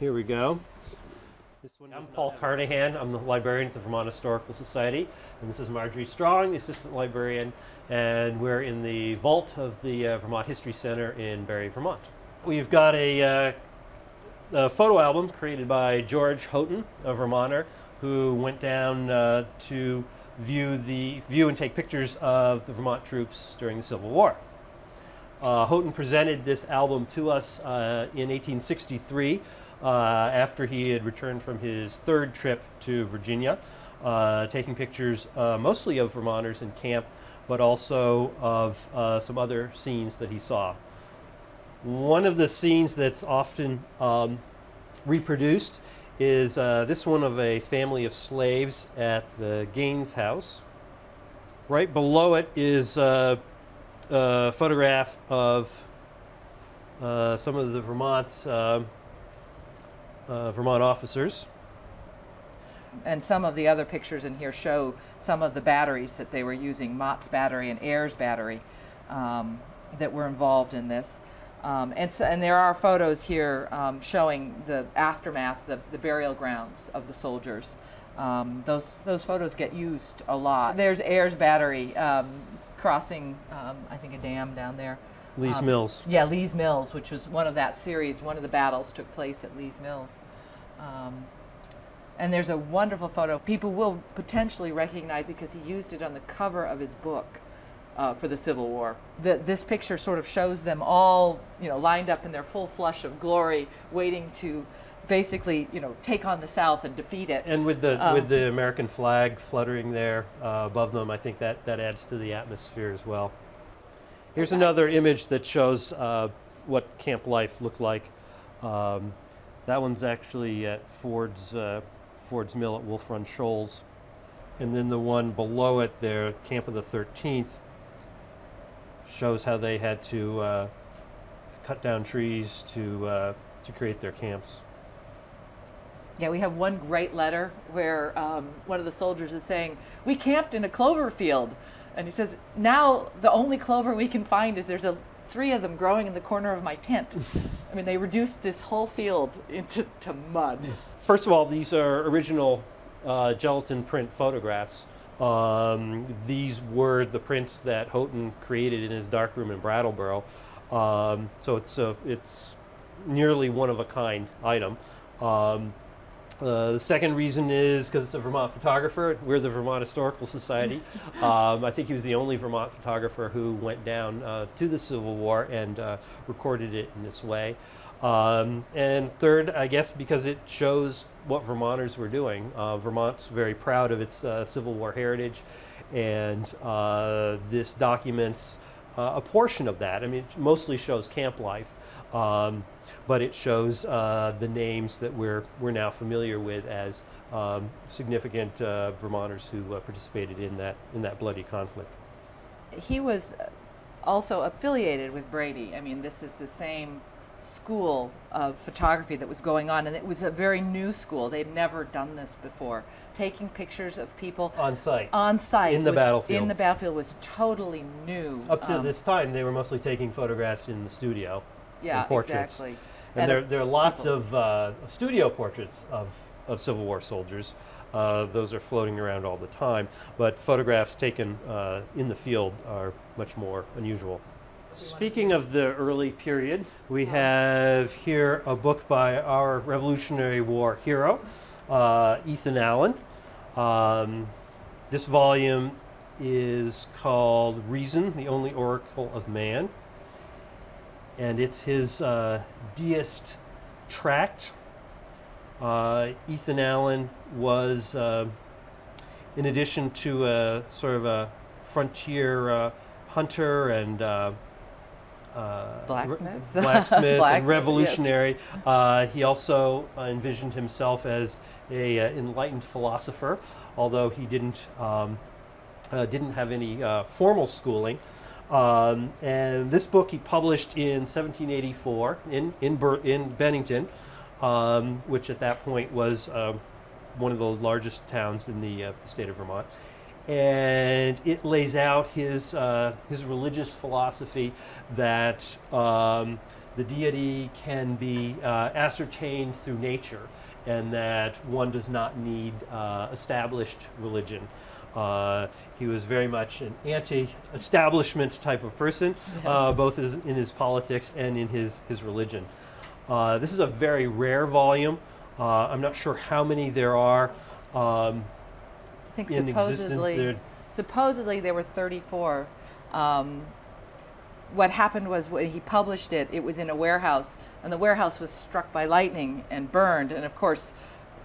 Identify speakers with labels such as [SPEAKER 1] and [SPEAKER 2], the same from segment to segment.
[SPEAKER 1] Here we go. I'm Paul Carnahan. I'm the librarian at the Vermont Historical Society, and this is Marjorie Strong, the assistant librarian, and we're in the vault of the Vermont History Center in Barre, Vermont. We've got a photo album created by George Houghton, a Vermonter, who went down to view and take pictures of the Vermont troops during the Civil War. Houghton presented this album to us in 1863 after he had returned from his third trip to Virginia, taking pictures mostly of Vermonters in camp, but also of some other scenes that he saw. One of the scenes that's often reproduced is this one of a family of slaves at the Gaines house. Right below it is a photograph of some of the Vermont officers.
[SPEAKER 2] And some of the other pictures in here show some of the batteries that they were using, Mott's battery and Ayer's battery, that were involved in this. And there are photos here showing the aftermath, the burial grounds of the soldiers. Those photos get used a lot. There's Ayer's battery crossing, I think, a dam down there.
[SPEAKER 1] Lee's Mills.
[SPEAKER 2] Yeah, Lee's Mills, which was one of that series. One of the battles took place at Lee's Mills. And there's a wonderful photo people will potentially recognize because he used it on the cover of his book for the Civil War. This picture sort of shows them all, lined up in their full flush of glory, waiting to basically, take on the South and defeat it.
[SPEAKER 1] And with the American flag fluttering there above them, I think that adds to the atmosphere as well. Here's another image that shows what camp life looked like. That one's actually at Ford's Mill at Wolf Run Shoals. And then the one below it there, Camp of the 13th, shows how they had to cut down trees to create their camps.
[SPEAKER 2] Yeah, we have one great letter where one of the soldiers is saying, "We camped in a clover field." And he says, "Now the only clover we can find is there's 3 of them growing in the corner of my tent." I mean, they reduced this whole field into mud.
[SPEAKER 1] First of all, these are original gelatin print photographs. These were the prints that Houghton created in his darkroom in Brattleboro. So it's nearly one-of-a-kind item. The second reason is because it's a Vermont photographer. We're the Vermont Historical Society. I think he was the only Vermont photographer who went down to the Civil War and recorded it in this way. And third, I guess because it shows what Vermonters were doing. Vermont's very proud of its Civil War heritage, and this documents a portion of that. I mean, it mostly shows camp life. But it shows the names that we're now familiar with as significant Vermonters who participated in that bloody conflict.
[SPEAKER 2] He was also affiliated with Brady. I mean, this is the same school of photography that was going on, and it was a very new school. They'd never done this before. Taking pictures of people
[SPEAKER 1] on site
[SPEAKER 2] in
[SPEAKER 1] the battlefield.
[SPEAKER 2] In the battlefield was totally new.
[SPEAKER 1] Up to this time, they were mostly taking photographs in the studio.
[SPEAKER 2] Yeah,
[SPEAKER 1] portraits.
[SPEAKER 2] Exactly.
[SPEAKER 1] And there are lots of studio portraits of Civil War soldiers. Those are floating around all the time, but photographs taken in the field are much more unusual. Speaking of the early period, we have here a book by our Revolutionary War hero, Ethan Allen. This volume is called Reason, the Only Oracle of Man. And it's his deist tract. Ethan Allen was, in addition to a sort of a frontier hunter and blacksmith and revolutionary, yes. He also envisioned himself as a enlightened philosopher, although he didn't have any formal schooling. And this book he published in 1784 in Bennington, which at that point was one of the largest towns in the state of Vermont. and it lays out his religious philosophy that the deity can be ascertained through nature, and that one does not need established religion. He was very much an anti-establishment type of person,
[SPEAKER 2] Yes.
[SPEAKER 1] both in his politics and in his religion. This is a very rare volume. I'm not sure how many there are
[SPEAKER 2] I think
[SPEAKER 1] in existence.
[SPEAKER 2] supposedly there were 34. What happened was when he published it, it was in a warehouse, and the warehouse was struck by lightning and burned. And of course,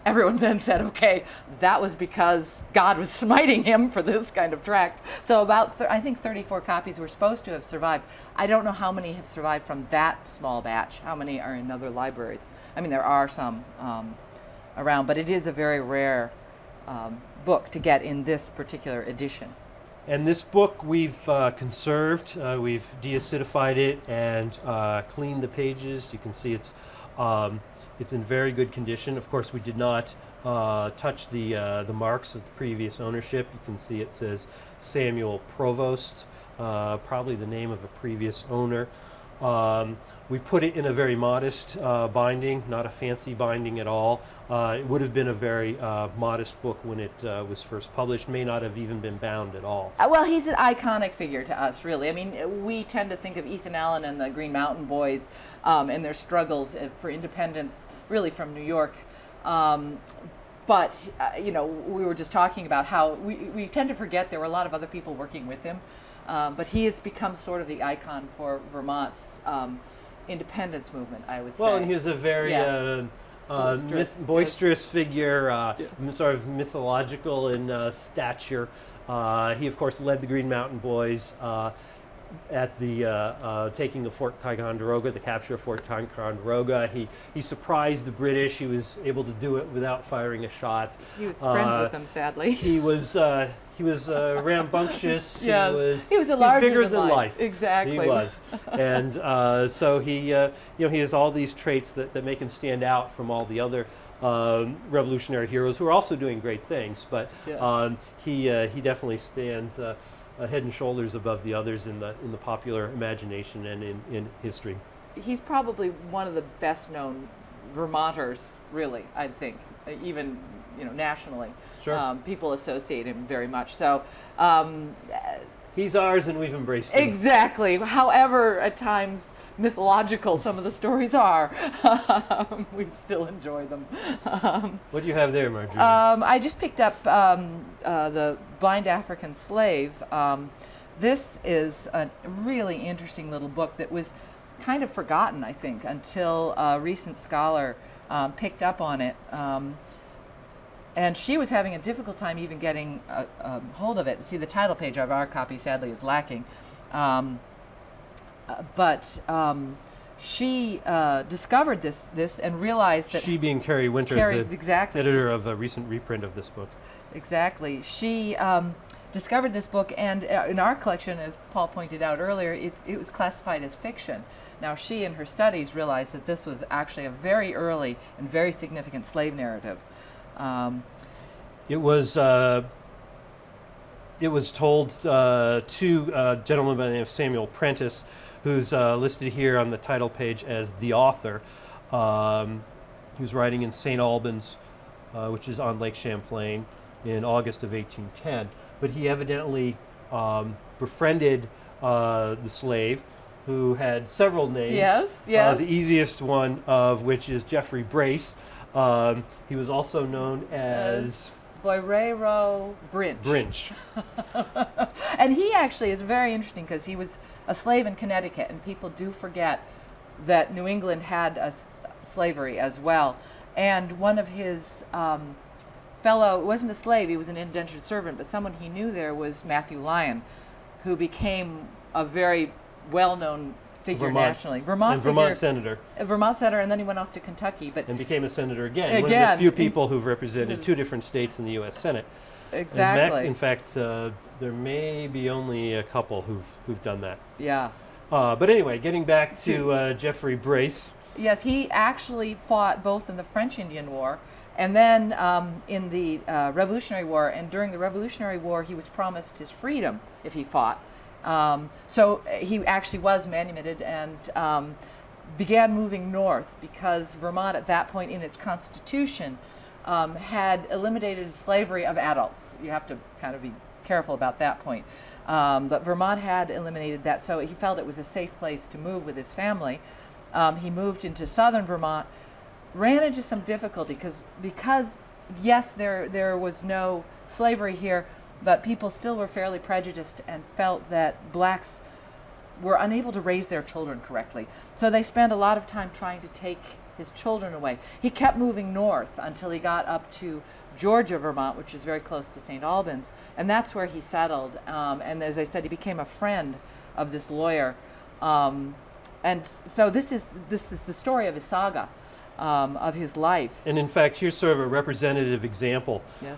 [SPEAKER 2] everyone then said, okay, that was because God was smiting him for this kind of tract. So about, I think 34 copies were supposed to have survived. I don't know how many have survived from that small batch, how many are in other libraries. I mean, there are some around, but it is a very rare book to get in this particular edition.
[SPEAKER 1] And this book we've conserved, we've deacidified it and cleaned the pages. You can see it's in very good condition. Of course, we did not touch the marks of the previous ownership. You can see it says Samuel Provost, probably the name of a previous owner. We put it in a very modest binding, not a fancy binding at all. It would have been a very modest book when it was first published, may not have even been bound at all.
[SPEAKER 2] Well, he's an iconic figure to us, really. I mean, we tend to think of Ethan Allen and the Green Mountain Boys and their struggles for independence, really from New York. But, you know, we were just talking about how we tend to forget there were a lot of other people working with him. But he has become sort of the icon for Vermont's independence movement, I would say.
[SPEAKER 1] Well, and he was a very boisterous figure, sort of mythological in stature. He, of course, led the Green Mountain Boys at the taking of Fort Ticonderoga, the capture of Fort Ticonderoga. He surprised the British. He was able to do it without firing a shot.
[SPEAKER 2] He was friends with them, sadly.
[SPEAKER 1] He was rambunctious.
[SPEAKER 2] Yes. He was
[SPEAKER 1] bigger than life.
[SPEAKER 2] Exactly.
[SPEAKER 1] He was, and so he has all these traits that make him stand out from all the other revolutionary heroes who are also doing great things. But he definitely stands head and shoulders above the others in the popular imagination and in history.
[SPEAKER 2] He's probably one of the best known Vermonters, really, I think, even nationally.
[SPEAKER 1] Sure.
[SPEAKER 2] People associate him very much. So
[SPEAKER 1] he's ours, and we've embraced him.
[SPEAKER 2] Exactly. However, at times mythological some of the stories are, we still enjoy them.
[SPEAKER 1] What do you have there, Marjorie?
[SPEAKER 2] I just picked up the Blind African Slave. This is a really interesting little book that was kind of forgotten, I think, until a recent scholar picked up on it. And she was having a difficult time even getting a hold of it. See, the title page of our copy, sadly, is lacking. But she discovered this and realized that...
[SPEAKER 1] She being Carrie Winter, the
[SPEAKER 2] exactly.
[SPEAKER 1] editor of a recent reprint of this book.
[SPEAKER 2] Exactly. She discovered this book, and in our collection, as Paul pointed out earlier, it was classified as fiction. Now, she in her studies realized that this was actually a very early and very significant slave narrative.
[SPEAKER 1] It was told to a gentleman by the name of Samuel Prentice, who's listed here on the title page as the author. He was writing in St. Albans, which is on Lake Champlain, in August of 1810. But he evidently befriended the slave, who had several names.
[SPEAKER 2] Yes.
[SPEAKER 1] The easiest one of which is Geoffrey Brace. He was also known as
[SPEAKER 2] Boirero Brinch. And he actually is very interesting because he was a slave in Connecticut, and people do forget that New England had slavery as well. And one of his fellow, it wasn't a slave, he was an indentured servant, but someone he knew there was Matthew Lyon, who became a very well-known figure nationally. Vermont
[SPEAKER 1] senator.
[SPEAKER 2] Vermont senator, and then he went off to Kentucky.
[SPEAKER 1] And became a senator again. One of the few people who've represented two different states in the U.S. Senate.
[SPEAKER 2] Exactly.
[SPEAKER 1] In fact, there may be only a couple who've done that.
[SPEAKER 2] Yeah.
[SPEAKER 1] But anyway, getting back to Geoffrey Brace.
[SPEAKER 2] Yes, he actually fought both in the French Indian War And then in the Revolutionary War, and during the Revolutionary War, he was promised his freedom if he fought. So he actually was manumitted and began moving north, because Vermont at that point in its constitution had eliminated slavery of adults. You have to kind of be careful about that point. But Vermont had eliminated that, so he felt it was a safe place to move with his family. He moved into southern Vermont, ran into some difficulty because yes, there was no slavery here, but people still were fairly prejudiced and felt that blacks were unable to raise their children correctly. So they spent a lot of time trying to take his children away. He kept moving north until he got up to Georgia, Vermont, which is very close to St. Albans, and that's where he settled. And as I said, he became a friend of this lawyer. And so this is the story of his saga, of his life.
[SPEAKER 1] And in fact, here's sort of a representative example.
[SPEAKER 2] Yes.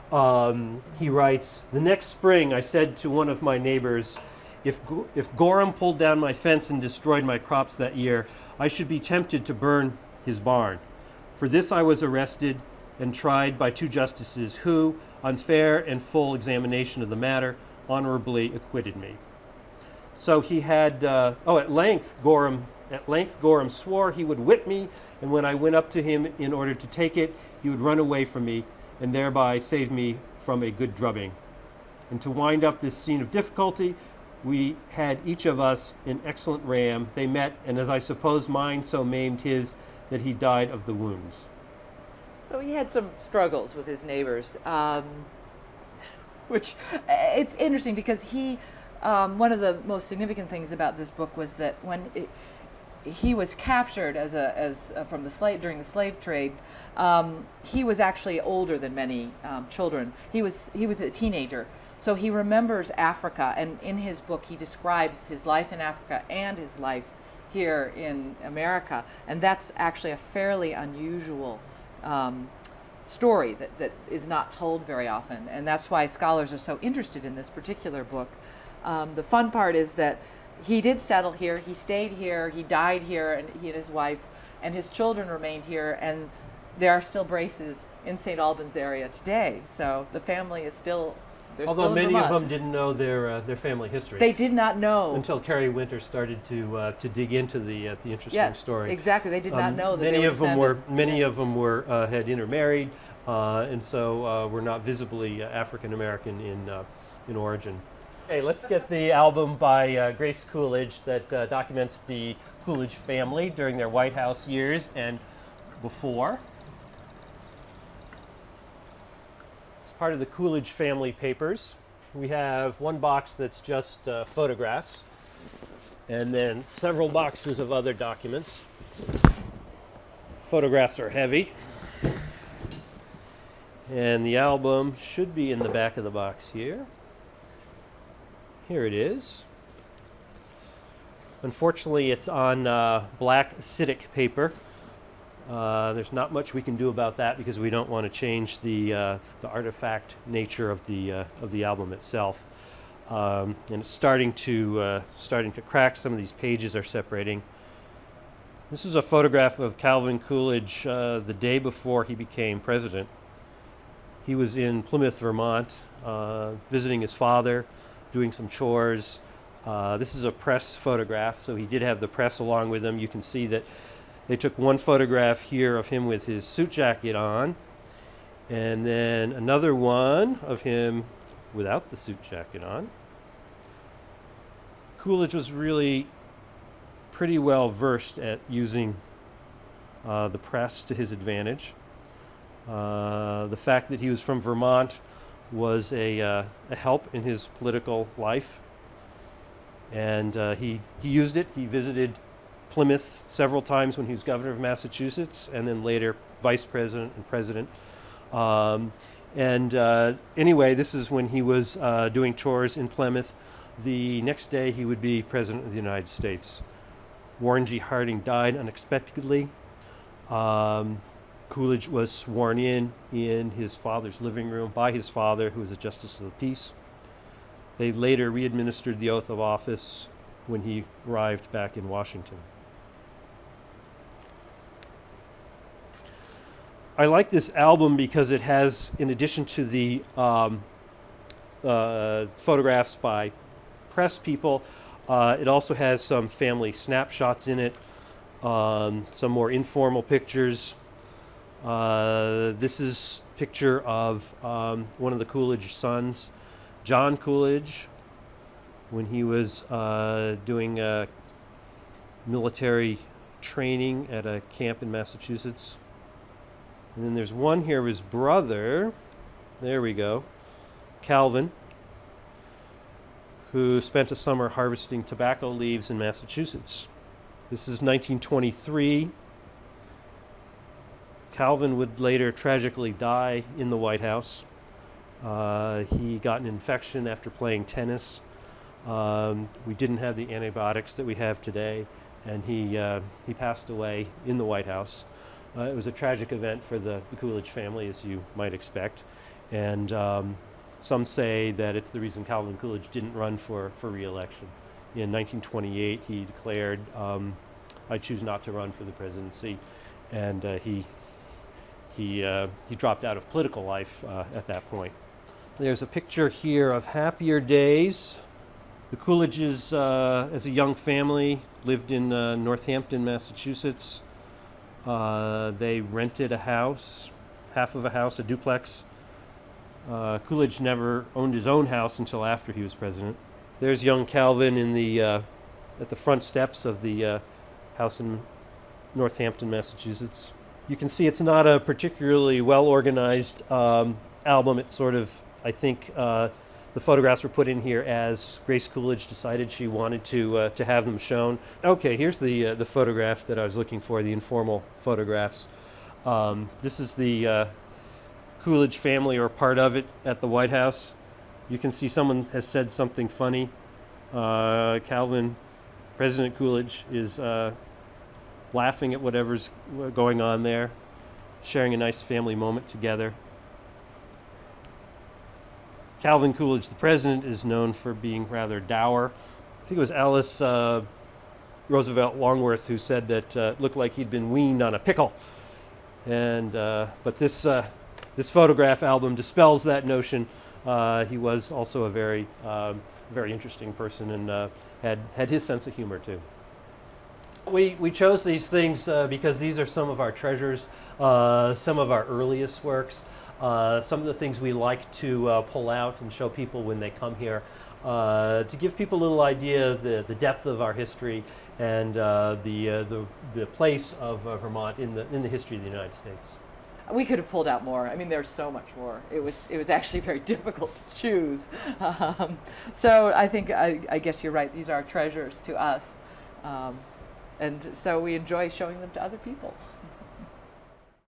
[SPEAKER 1] He writes, "The next spring I said to one of my neighbors, if Gorham pulled down my fence and destroyed my crops that year, I should be tempted to burn his barn. For this I was arrested and tried by 2 justices who, on fair and full examination of the matter, honorably acquitted me." So he had, at length Gorham swore he would whip me, and when I went up to him in order to take it, he would run away from me and thereby save me from a good drubbing. And to wind up this scene of difficulty, we had each of us an excellent ram. They met, and as I suppose mine so maimed his that he died of the wounds.
[SPEAKER 2] So he had some struggles with his neighbors, which it's interesting because he, one of the most significant things about this book was that when he was captured from the slave during the slave trade, he was actually older than many children. He was a teenager. So he remembers Africa, and in his book he describes his life in Africa and his life here in America, and that's actually a fairly unusual story that is not told very often, and that's why scholars are so interested in this particular book. The fun part is that he did settle here, he stayed here, he died here, and he and his wife and his children remained here, and there are still braces in St. Albans area today, so the family is still.
[SPEAKER 1] Although many of them didn't know their family history.
[SPEAKER 2] They did not know
[SPEAKER 1] until Carrie Winter started to dig into the interesting story.
[SPEAKER 2] Yes, exactly. They did not know that
[SPEAKER 1] many of them were had intermarried, and so were not visibly African American in origin. Okay, let's get the album by Grace Coolidge that documents the Coolidge family during their White House years and before. Part of the Coolidge family papers. We have one box that's just photographs, and then several boxes of other documents. Photographs are heavy, and the album should be in the back of the box here. Here it is. Unfortunately, it's on black acidic paper. There's not much we can do about that because we don't want to change the artifact nature of the album itself, and it's starting to crack. Some of these pages are separating. This is a photograph of Calvin Coolidge the day before he became president. He was in Plymouth, Vermont, visiting his father, doing some chores. This is a press photograph, so he did have the press along with him. You can see that they took one photograph here of him with his suit jacket on, and then another one of him without the suit jacket on. Coolidge was really pretty well versed at using the press to his advantage. The fact that he was from Vermont was a help in his political life, and he used it. He visited Plymouth several times when he was governor of Massachusetts, and then later vice president and president. Anyway, this is when he was doing chores in Plymouth. The next day he would be president of the United States. Warren G. Harding died unexpectedly. Coolidge was sworn in his father's living room by his father, who was a justice of the peace. They later re-administered the oath of office when he arrived back in Washington. I like this album because it has, in addition to the photographs by press people, it also has some family snapshots in it, some more informal pictures. This is a picture of one of the Coolidge sons, John Coolidge, when he was doing military training at a camp in Massachusetts. And then there's one here of his brother, there we go, Calvin, who spent a summer harvesting tobacco leaves in Massachusetts. This is 1923. Calvin would later tragically die in the White House. He got an infection after playing tennis. We didn't have the antibiotics that we have today, and he passed away in the White House. It was a tragic event for the Coolidge family, as you might expect, and some say that it's the reason Calvin Coolidge didn't run for re-election. In 1928, he declared, "I choose not to run for the presidency," and he dropped out of political life at that point. There's a picture here of happier days. The Coolidges, as a young family, lived in Northampton, Massachusetts. They rented a house, half of a house, a duplex. Coolidge never owned his own house until after he was president. There's young Calvin in at the front steps of the house in Northampton, Massachusetts. You can see it's not a particularly well-organized album. It's sort of, I think, the photographs were put in here as Grace Coolidge decided she wanted to have them shown. Okay, here's the photograph that I was looking for, the informal photographs. This is the Coolidge family, or part of it, at the White House. You can see someone has said something funny. President Coolidge is laughing at whatever's going on there, sharing a nice family moment together. Calvin Coolidge, the president, is known for being rather dour. I think it was Alice Roosevelt Longworth who said that it looked like he'd been weaned on a pickle. And but this photograph album dispels that notion. He was also a very interesting person, and had his sense of humor too. We chose these things because these are some of our treasures, some of our earliest works. Some of the things we like to pull out and show people when they come here, to give people a little idea of the depth of our history and the place of Vermont in the history of the United States.
[SPEAKER 2] We could have pulled out more. I mean, there's so much more. It was actually very difficult to choose. So I think I guess you're right. These are treasures to us, and so we enjoy showing them to other people.